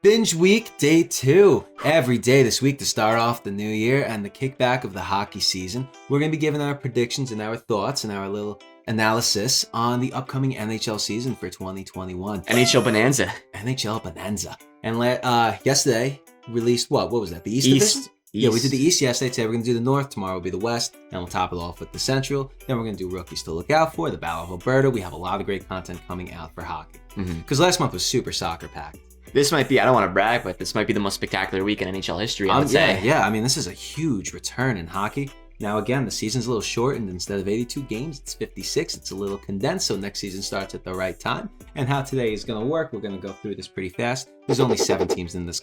Binge week, day 2. Every day this week to start off the new year and the kickback of the hockey season. We're going to be giving our predictions and our thoughts and our little analysis on the upcoming NHL season for 2021. NHL Bonanza. NHL Bonanza. And yesterday released what was that? The East Division? Yeah, we did the East yesterday. Today we're going to do the North. Tomorrow will be the West. And we'll top it off with the Central. Then we're going to do rookies to look out for, the Battle of Alberta. We have a lot of great content coming out for hockey. Because last month was super soccer packed. This might be, I don't want to brag, but this might be the most spectacular week in NHL history, I would say. Yeah. I mean, this is a huge return in hockey. Now, again, the season's a little shortened. Instead of 82 games, it's 56. It's a little condensed, so next season starts at the right time. And how today is going to work, we're going to go through this pretty fast. There's only 7 teams in this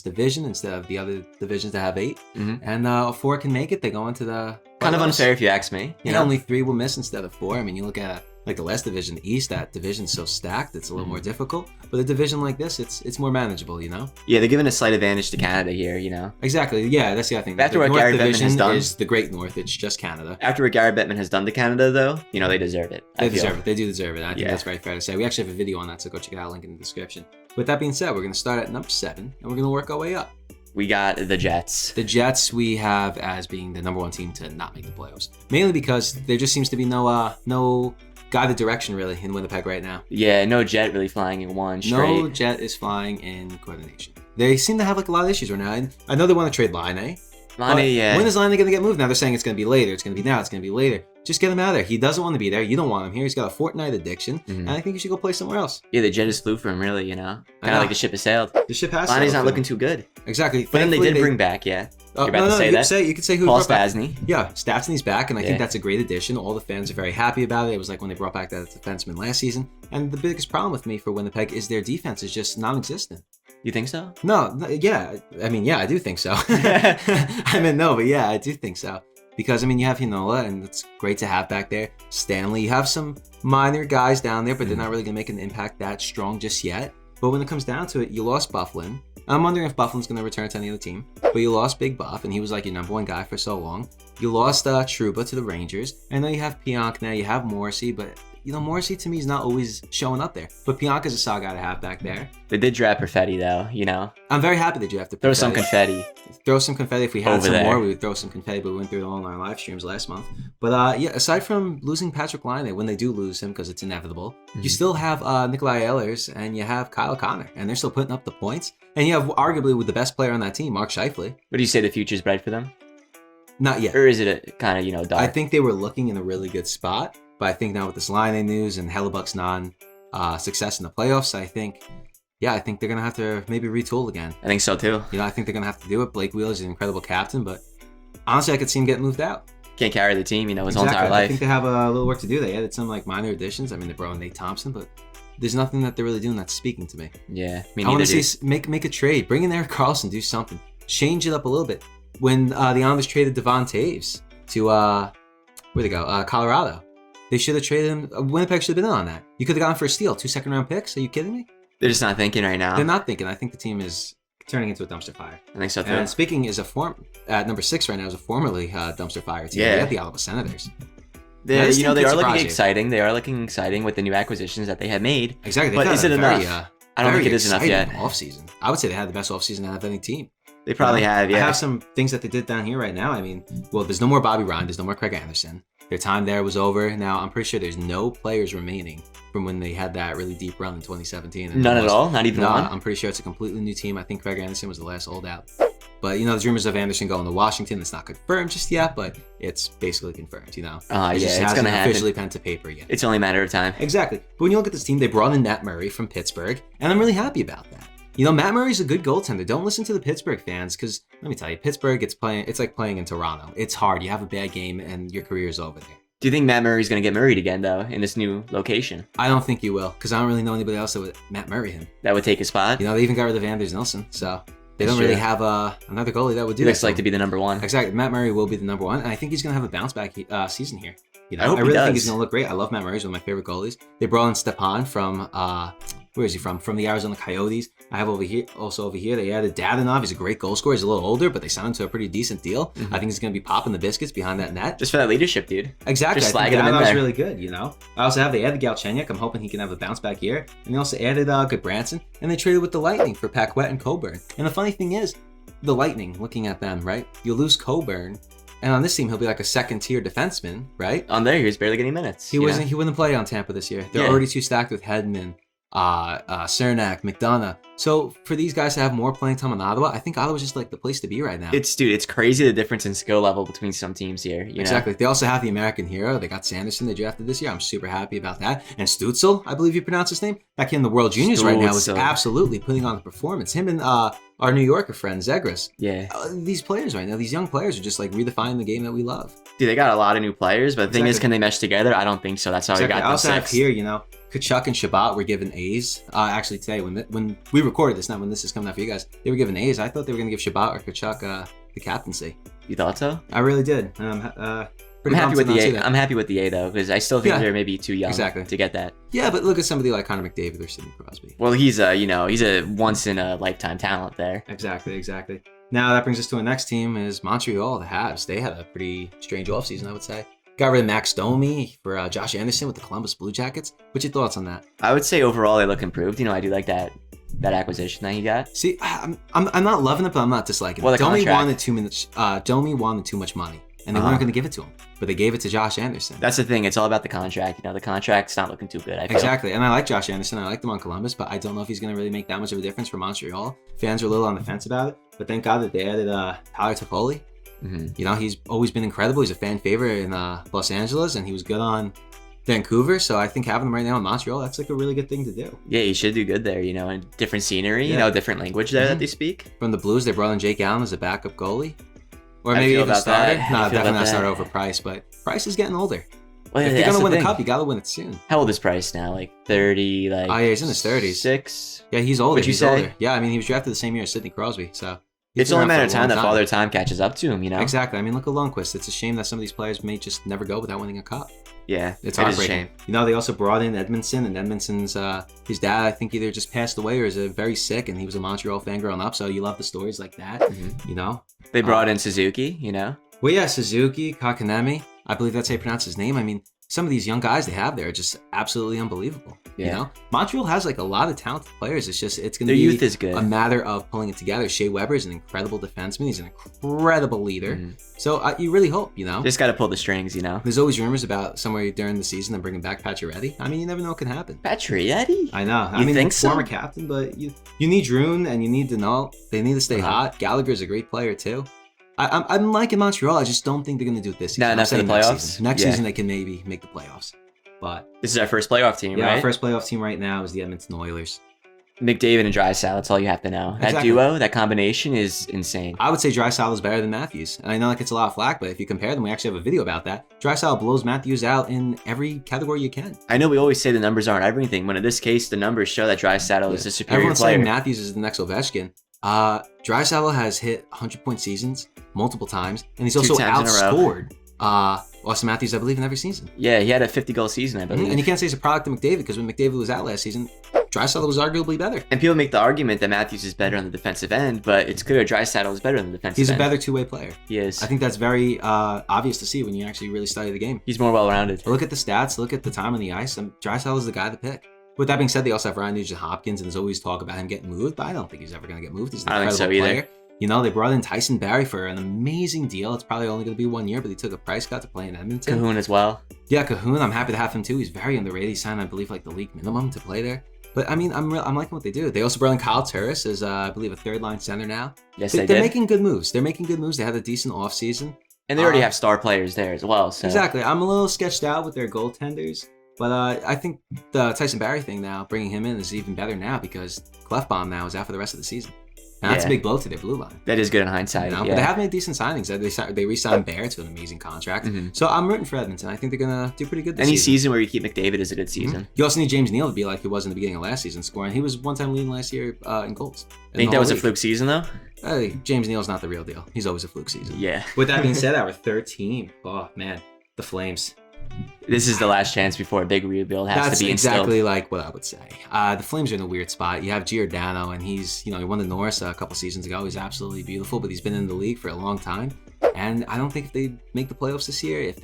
division instead of the other divisions that have 8. And 4 can make it. They go into the kind of unfair if you ask me. You know? Only 3 will miss instead of 4. I mean, you look at like the last division, the East, that division's so stacked, it's a little more difficult. But a division like this, it's more manageable, you know? Yeah, they're giving a slight advantage to Canada here, you know? Exactly, yeah, that's the other thing. After the what North Gary Bettman division has done, is the Great North, it's just Canada. After what Gary Bettman has done to Canada, though, you know, they deserve it. They deserve it. They do deserve it. I think that's very fair to say. We actually have a video on that, so go check it out, link in the description. With that being said, we're going to start at number 7, and we're going to work our way up. We got the Jets. The Jets we have as being the number 1 team to not make the playoffs. Mainly because there just seems to be no guided direction really in Winnipeg right now. Yeah, no Jet really flying in one straight. No Jet is flying in coordination. They seem to have like a lot of issues right now. I know they want to trade Line. Yeah. When is Line going to get moved? Now they're saying it's going to be later. It's going to be now. It's going to be later. Just get him out of there. He doesn't want to be there. You don't want him here. He's got a Fortnite addiction. And I think you should go play somewhere else. Yeah, the Jet just flew for him really, you know? Kind of like the ship has sailed. The ship has sailed. Line's not looking too good. Exactly. But then they did bring back, You're about to say that? You could say who Paul brought back. Stastny. Yeah, Stastny's back, and I think that's a great addition. All the fans are very happy about it. It was like when they brought back that defenseman last season. And the biggest problem with me for Winnipeg is their defense is just non-existent. You think so? No, yeah. I mean, yeah, I do think so. I mean, no, but yeah, I do think so. Because, I mean, you have Hinola, and it's great to have back there. Stanley, you have some minor guys down there, but they're not really going to make an impact that strong just yet. But when it comes down to it, you lost Bufflin. I'm wondering if Bufflin's going to return to any other team. But you lost Big Buff, and he was like your number 1 guy for so long. You lost Trouba to the Rangers. I know you have Pionk now, you have Morrissey, but you know, Morrissey to me is not always showing up there. But Pionk is a solid guy to have back there. They did draft Perfetti though, you know? I'm very happy they drafted Perfetti. Throw some confetti. Throw some confetti. If we had over some there. more, we would throw some confetti, but we went through it all in our live streams last month. But yeah, aside from losing Patrick Laine, when they do lose him, because it's inevitable, you still have Nikolai Ehlers and you have Kyle Connor, and they're still putting up the points. And you have arguably with the best player on that team, Mark Scheifele. Would you say the future's bright for them? Not yet. Or is it a kind of, you know, dark? I think they were looking in a really good spot, but I think now with this Laine news and Hellebuck's success in the playoffs, I think they're going to have to maybe retool again. I think so too. You know, I think they're going to have to do it. Blake Wheeler's an incredible captain, but honestly, I could see him getting moved out. Can't carry the team, you know, his whole entire life. I think they have a little work to do. They added some like minor additions. I mean, they brought in Nate Thompson, but there's nothing that they're really doing that's speaking to me. Yeah, I want to see make a trade. Bring in Erik Karlsson, do something. Change it up a little bit. When the Islanders traded Devon Taves to, where'd they go? Colorado. They should have traded him. Winnipeg should have been in on that. You could have gone for a steal. 2 second-round picks. Are you kidding me? They're just not thinking right now. They're not thinking. I think the team is turning into a dumpster fire. I think so too. And speaking is at number 6 right now is a formerly dumpster fire team. Yeah. They have the Ottawa Senators. They are looking exciting. They are looking exciting with the new acquisitions that they have made. Exactly. But is it enough? I don't think it is enough yet. Off-season. I would say they had the best off-season out of any team. They probably have, yeah. I have some things that they did down here right now. I mean, well, there's no more Bobby Ryan. There's no more Craig Anderson. Their time there was over. Now, I'm pretty sure there's no players remaining from when they had that really deep run in 2017. None at all? Not even one? I'm pretty sure it's a completely new team. I think Craig Anderson was the last holdout. But, you know, there's rumors of Anderson going to Washington. It's not confirmed just yet, but it's basically confirmed, you know? It just it's going to happen. Officially pen to paper yet. It's only a matter of time. Exactly. But when you look at this team, they brought in Matt Murray from Pittsburgh, and I'm really happy about that. You know, Matt Murray's a good goaltender. Don't listen to the Pittsburgh fans, because let me tell you, Pittsburgh, it's like playing in Toronto. It's hard. You have a bad game, and your career's over there. Do you think Matt Murray's going to get Murrayed again, though, in this new location? I don't think you will, because I don't really know anybody else that would Matt Murray him. That would take his spot? You know, they even got rid of Anders Nilsson, so they don't really have another goalie that would do that. He looks like to be the number 1. Exactly. Matt Murray will be the number 1, and I think he's going to have a bounce-back season here. You know, I hope I really he does. think he's going to look great. I love Matt Murray. He's one of my favorite goalies. They brought in Stepan from Where is he from? From the Arizona Coyotes. I have over here, they added Dadonov. He's a great goal scorer. He's a little older, but they signed him to a pretty decent deal. I think he's going to be popping the biscuits behind that net. Just for that leadership, dude. Exactly. Just I think slagging him in there. really good, you know. They added Galchenyuk. I'm hoping he can have a bounce back year. And they also added Goodbranson. And they traded with the Lightning for Paquette and Coburn. And the funny thing is, the Lightning, looking at them, right? You lose Coburn. And on this team, he'll be like a second-tier defenseman, right? On there, he was barely getting minutes. He wouldn't play on Tampa this year. They're already too stacked with Hedman, Cernak, McDonough. So for these guys to have more playing time in Ottawa, I think Ottawa's just like the place to be right now. It's crazy the difference in skill level between some teams here. You exactly. know? They also have the American hero. They got Sanderson they drafted this year. I'm super happy about that. And Stützle, I believe you pronounce his name, back in the World Juniors right now, is absolutely putting on the performance. Him and our New Yorker friend Zegras. Yeah. These players right now, these young players are just like redefining the game that we love. Dude, they got a lot of new players, but the thing is, can they mesh together? I don't think so. That's how we got I also have six. here, you know, Kachuk and Shabbat were given A's. Actually, today, when we recorded this, not when this is coming out for you guys, they were given A's. I thought they were going to give Shabbat or Kachuk the captaincy. You thought so? I really did. I'm happy with the A. I'm happy with the A though, because I still think they're maybe too young to get that. Yeah, but look at somebody like Connor McDavid or Sidney Crosby. Well, he's a once in a lifetime talent there. Exactly. Now that brings us to our next team is Montreal. The Habs. They had a pretty strange offseason, I would say. Got rid of Max Domi for Josh Anderson with the Columbus Blue Jackets. What's your thoughts on that? I would say overall they look improved. You know, I do like that acquisition that he got. See, I'm not loving it, but I'm not disliking it. Domi wanted too much money, and they weren't going to give it to him. But they gave it to Josh Anderson. That's the thing. It's all about the contract. You know, the contract's not looking too good, I feel. Exactly. And I like Josh Anderson. I liked him on Columbus, but I don't know if he's going to really make that much of a difference for Montreal. Fans are a little on the fence about it. But thank God that they added Tyler Toffoli. You know, he's always been incredible. He's a fan favorite in Los Angeles, and he was good on Vancouver. So I think having him right now in Montreal, that's like a really good thing to do. Yeah, he should do good there, you know, and different scenery, you know, different language there that they speak. From the Blues, they brought in Jake Allen as a backup goalie. Or maybe even starter. No, definitely not starter over Price, but Price is getting older. Well, if you're going to win the cup, you got to win it soon. How old is Price now? Like 30, like... Oh, yeah, he's in his 30s. 6? Yeah, he's older. Would you say? Older. Yeah, I mean, he was drafted the same year as Sidney Crosby, so... It's only a matter of time that Father Time catches up to him, you know? Exactly. I mean, look at Lundqvist. It's a shame that some of these players may just never go without winning a cup. Yeah, it's heartbreaking. A shame. You know, they also brought in Edmonton, and Edmonton's his dad, I think, either just passed away or is very sick, and he was a Montreal fan growing up. So you love the stories like that, you know. They brought in Suzuki, you know. Well, yeah, Suzuki, Kakanemi. I believe that's how you pronounce his name. I mean, some of these young guys they have there are just absolutely unbelievable. Yeah. You know, Montreal has like a lot of talented players. It's just it's going to be youth is good. A matter of pulling it together. Shea Weber is an incredible defenseman. He's an incredible leader. So you really hope, you know. Just got to pull the strings, you know. There's always rumors about somewhere during the season them bringing back Pacioretty. I mean, you never know what can happen. Pacioretty? I know. You think so? Former captain, but you need Droon and you need Denault. They need to stay hot. Gallagher's a great player too. I'm liking Montreal. I just don't think they're going to do it this season. Not for the playoffs? Next season they can maybe make the playoffs. But this is our first playoff team, right? Yeah, our first playoff team right now is the Edmonton Oilers. McDavid and Draisaitl, that's all you have to know. That duo, that combination is insane. I would say Draisaitl is better than Matthews. And I know that gets a lot of flack, but if you compare them, we actually have a video about that. Draisaitl blows Matthews out in every category you can. I know we always say the numbers aren't everything, when in this case, the numbers show that Draisaitl is a superior Everyone's player. saying Matthews is the next Ovechkin. Draisaitl has hit 100-point seasons multiple times, and he's also outscored Austin Matthews, I believe, in every season. Yeah, he had a 50-goal season, I believe. And you can't say it's a product of McDavid, because when McDavid was out last season, Draisaitl was arguably better. And people make the argument that Matthews is better on the defensive end, but it's clear Draisaitl is better on the defensive end. He's a better two-way player. He is. I think that's very obvious to see when you actually really study the game. He's more well-rounded. Look at the stats, look at the time on the ice, and Draisaitl is the guy to pick. With that being said, they also have Ryan Nugent-Hopkins, and there's always talk about him getting moved, but I don't think he's ever going to get moved. He's an incredible player. You know, they brought in Tyson Barrie for an amazing deal. It's probably only going to be 1 year, but he took a price cut to play in Edmonton. Cahoon as well. Yeah, Cahoon. I'm happy to have him too. He's very underrated. He signed, I believe, like the league minimum to play there. But I mean, I'm liking what they do. They also brought in Kyle Turris as, I believe, a third-line center now. Yes, they're making good moves. They're making good moves. They had a decent offseason. And they already have star players there as well. So. Exactly. I'm a little sketched out with their goaltenders. But I think the Tyson Barrie thing now, bringing him in, is even better now because Clefbaum now is out for the rest of the season. And that's a big blow to their blue line. That is good in hindsight. You know? But they have made decent signings. They re-signed Bear to an amazing contract. So I'm rooting for Edmonton. I think they're going to do pretty good this season. Any season where you keep McDavid is a good season. You also need James Neal to be like he was in the beginning of last season scoring. He was one-time leading last year in goals. Think that was a fluke season, though? James Neal's not the real deal. He's always a fluke season. Yeah. With that being said, our third team. Oh, man. The Flames. This is the last chance before a big rebuild has to be instilled. That's exactly like what I would say. The Flames are in a weird spot. You have Giordano, and he's, he won the Norris a couple seasons ago. He's absolutely beautiful, but he's been in the league for a long time. And I don't think if they make the playoffs this year, if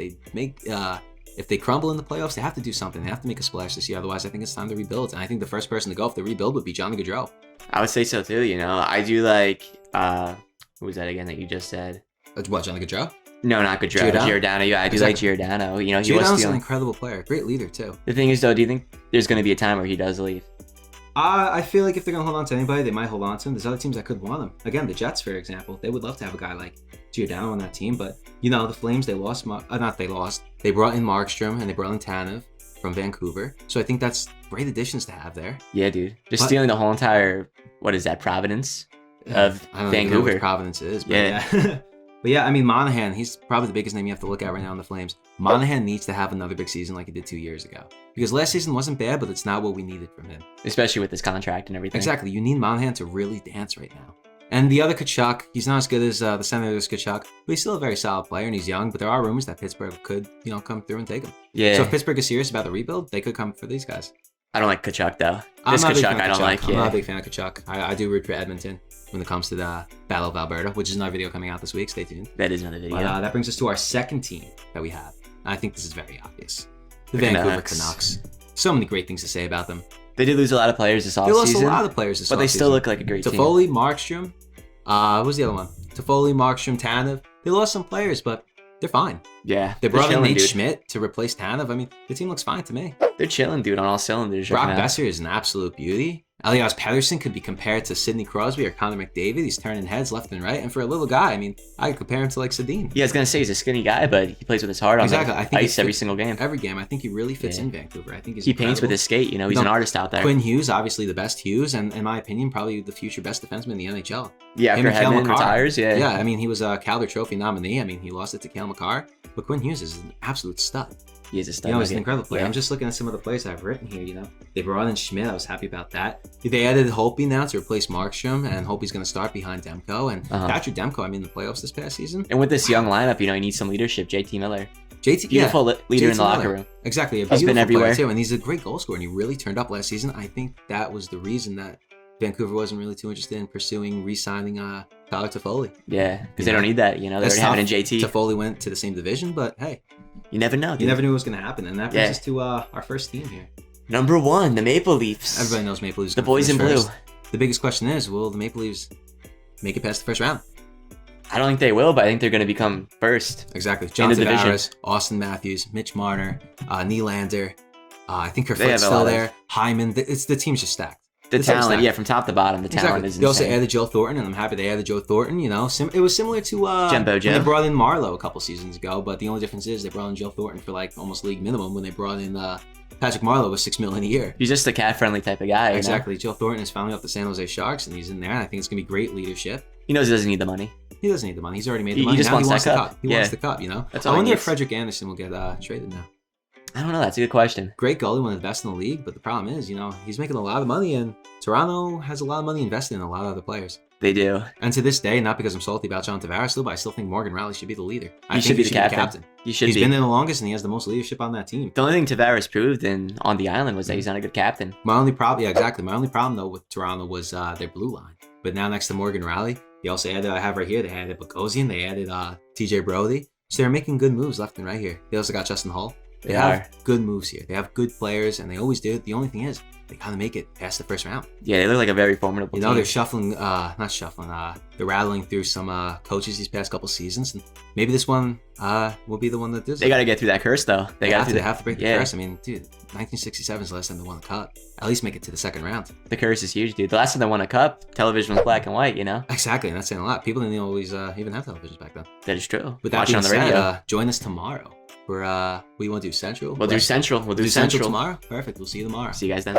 they crumble in the playoffs, they have to do something. They have to make a splash this year. Otherwise, I think it's time to rebuild. And I think the first person to go if they rebuild would be Johnny Gaudreau. I would say so too. I do like who was that again that you just said? What, Johnny Gaudreau? No, not Gaudreau. Giordano. Yeah, I do like Giordano. He Giordano's an incredible player. Great leader, too. The thing is, though, do you think there's going to be a time where he does leave? I feel like if they're going to hold on to anybody, they might hold on to him. There's other teams that could want him. Again, the Jets, for example, they would love to have a guy like Giordano on that team. But, the Flames, they lost. They brought in Markstrom and they brought in Tanev from Vancouver. So I think that's great additions to have there. Yeah, dude. Stealing the whole entire, what is that, Providence of I don't Vancouver. Even know what Providence is, but yeah. But yeah, Monahan, he's probably the biggest name you have to look at right now in the Flames. Monahan needs to have another big season like he did 2 years ago. Because last season wasn't bad, but it's not what we needed from him. Especially with his contract and everything. Exactly. You need Monahan to really dance right now. And the other Tkachuk, he's not as good as the Senators Tkachuk, but he's still a very solid player and he's young. But there are rumors that Pittsburgh could, come through and take him. Yeah. So if Pittsburgh is serious about the rebuild, they could come for these guys. I don't like Tkachuk, though. I'm not a big fan of Tkachuk. I do root for Edmonton when it comes to the Battle of Alberta, which is another video coming out this week. Stay tuned. That is another video. That brings us to our second team that we have. I think this is very obvious. The Vancouver Canucks. So many great things to say about them. They did lose a lot of players this offseason. They lost a lot of players this offseason. But they still look like a great team. Toffoli, Markstrom. What was the other one? Toffoli, Markstrom, Tanev. They lost some players, but they're fine. Yeah. They brought in Nate Schmidt to replace Tanev. The team looks fine to me. They're chilling, dude, on all cylinders. Brock Besser is an absolute beauty. Elias Pettersson could be compared to Sidney Crosby or Connor McDavid. He's turning heads left and right. And for a little guy, I could compare him to like Sedin. Yeah, I was going to say he's a skinny guy, but he plays with his heart on the ice every single game. Every game. I think he really fits in Vancouver. I think he paints with his skate. He's an artist out there. Quinn Hughes, obviously the best Hughes, and in my opinion, probably the future best defenseman in the NHL. Yeah, after Hedman retires, yeah. Yeah, he was a Calder Trophy nominee. He lost it to Cale Makar. But Quinn Hughes is an absolute stud. He is a stud. He's an incredible player. Yeah. I'm just looking at some of the players I've written here, They brought in Schmidt. I was happy about that. They added Holtby now to replace Markstrom, and Holtby's going to start behind Demko. And Patrick Demko, in the playoffs this past season. And with this young lineup, you need some leadership. JT Miller. Beautiful leader in the locker room. Exactly. He's been everywhere. Too, and he's a great goal scorer, and he really turned up last season. I think that was the reason that Vancouver wasn't really too interested in pursuing re-signing Tyler Toffoli. Yeah, because they don't need that. They already have it in JT. Toffoli went to the same division, but hey. You never know. Dude. You never knew what was going to happen. And that brings us to our first team here. Number 1, the Maple Leafs. Everybody knows Maple Leafs. The boys in blue. The biggest question is, will the Maple Leafs make it past the first round? I don't think they will, but I think they're going to become first. Exactly. John Tavares, Austin Matthews, Mitch Marner, Nylander. I think Kerfoot's still there. Hyman. The team's just stacked. The talent, from top to bottom, the talent is insane. They also added Joe Thornton, and I'm happy they added Joe Thornton. It was similar to when they brought in Marlowe a couple seasons ago, but the only difference is they brought in Joe Thornton for almost league minimum when they brought in Patrick Marlowe with $6 million a year. He's just a cat-friendly type of guy. Exactly. Joe Thornton is finally off the San Jose Sharks, and he's in there, and I think it's going to be great leadership. He knows he doesn't need the money. He doesn't need the money. He's already made the money. He just wants the cup. He wants the cup, That's all I wonder if Frederick Anderson will get traded now. I don't know. That's a good question. Great goalie, one of the best in the league, but the problem is, he's making a lot of money, and Toronto has a lot of money invested in a lot of other players. They do. And to this day, not because I'm salty about John Tavares, but I still think Morgan Riley should be the leader. He should be the captain. He's been there the longest, and he has the most leadership on that team. The only thing Tavares proved on the island was that he's not a good captain. My only problem, though, with Toronto was their blue line. But now next to Morgan Riley, they also added, I have right here, they added Bogosian, they added TJ Brody. So they're making good moves left and right here. They also got Justin Hull. They have good moves here. They have good players, and they always do. The only thing is, they kind of make it past the first round. Yeah, they look like a very formidable team. They're shuffling, they're rattling through some coaches these past couple seasons, and maybe this one will be the one that does it. They got to get through that curse, though. They have to break the curse. 1967 is the last time they won a cup. At least make it to the second round. The curse is huge, dude. The last time they won a cup, television was black and white, Exactly, and that's saying a lot. People didn't always even have televisions back then. That is true. With that being said, join us tomorrow. We want to do Central. We'll do Central. We'll do Central tomorrow. Perfect. We'll see you tomorrow. See you guys then.